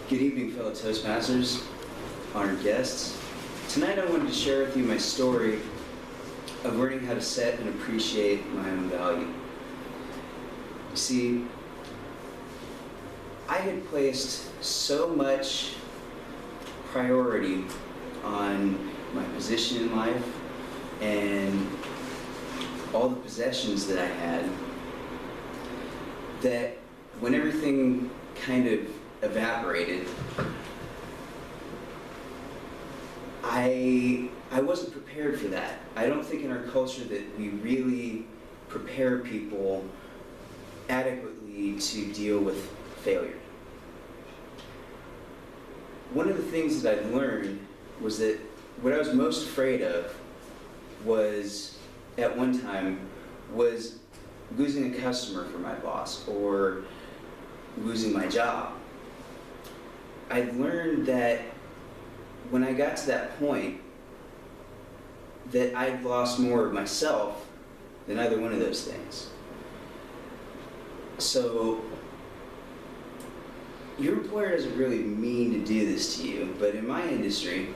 Good evening, fellow Toastmasters, honored guests. Tonight I wanted to share with you my story of learning how to set and appreciate my own value. You see, I had placed so much priority on my position in life and all the possessions that I had, that when everything kind of evaporated, I wasn't prepared for that. I don't think in our culture that we really prepare people adequately to deal with failure. One of the things that I'd learned was that what I was most afraid of was, at one time, was losing a customer for my boss or losing my job. I learned that when I got to that point, that I'd lost more of myself than either one of those things. So, your employer doesn't really mean to do this to you, but in my industry,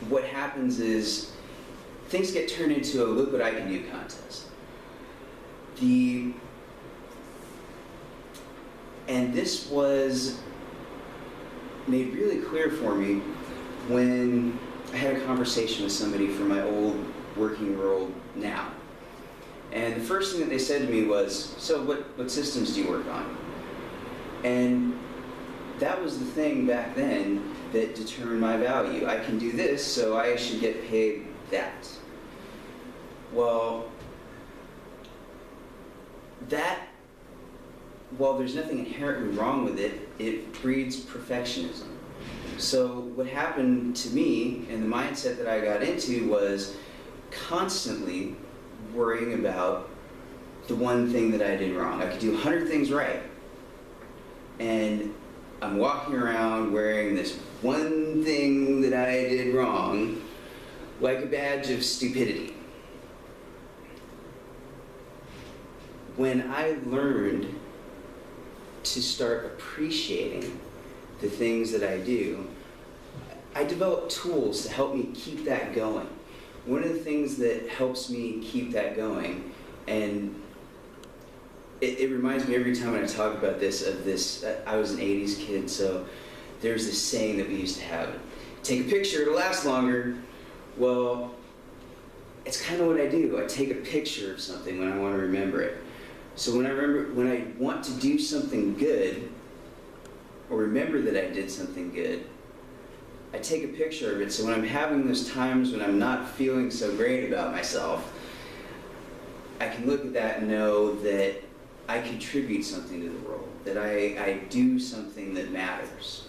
what happens is things get turned into a look what I can do contest. And this was made really clear for me when I had a conversation with somebody from my old working world now. And the first thing that they said to me was, so what systems do you work on? And that was the thing back then that determined my value. I can do this, so I should get paid that. Well, that, while there's nothing inherently wrong with it, it breeds perfectionism. So what happened to me and the mindset that I got into was constantly worrying about the one thing that I did wrong. I could do 100 things right, and I'm walking around wearing this one thing that I did wrong like a badge of stupidity. When I learned to start appreciating the things that I do, I developed tools to help me keep that going. One of the things that helps me keep that going, and it reminds me every time I talk about this, of this, I was an 80s kid, so there's this saying that we used to have, take a picture, it'll last longer. Well, it's kind of what I do. I take a picture of something when I want to remember it. So when I want to do something good, or remember that I did something good, I take a picture of it, so when I'm having those times when I'm not feeling so great about myself, I can look at that and know that I contribute something to the world, that I do something that matters.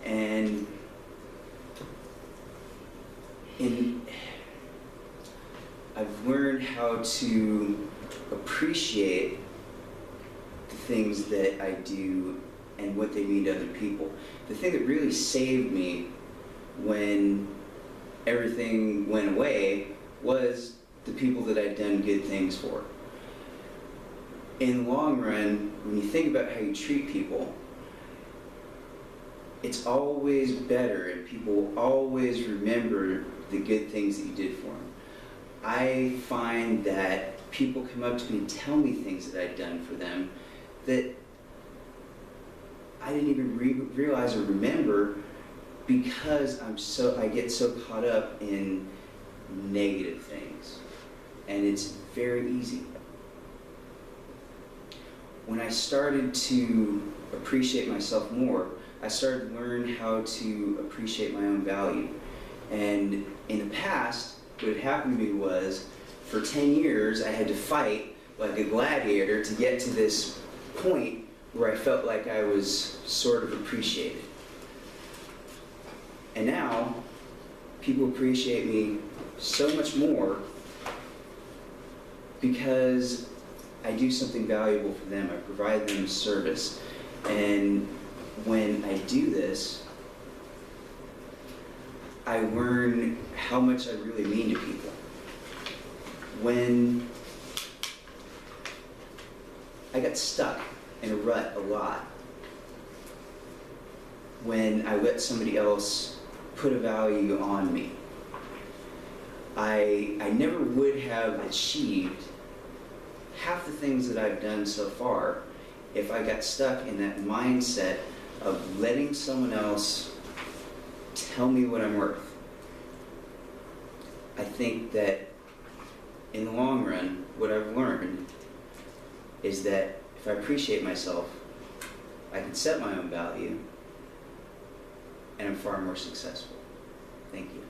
And I've learned how to appreciate the things that I do and what they mean to other people. The thing that really saved me when everything went away was the people that I'd done good things for. In the long run, when you think about how you treat people, it's always better, and people will always remember the good things that you did for them. I find that people come up to me and tell me things that I've done for them that I didn't even realize or remember, because I get so caught up in negative things, and it's very easy. When I started to appreciate myself more, I started to learn how to appreciate my own value. And in the past, what had happened to me was, for 10 years, I had to fight like a gladiator to get to this point where I felt like I was sort of appreciated. And now, people appreciate me so much more because I do something valuable for them. I provide them service. And when I do this, I learn how much I really mean to people. When I got stuck in a rut a lot, when I let somebody else put a value on me. I never would have achieved half the things that I've done so far if I got stuck in that mindset of letting someone else tell me what I'm worth. I think that in the long run, what I've learned is that if I appreciate myself, I can set my own value, and I'm far more successful. Thank you.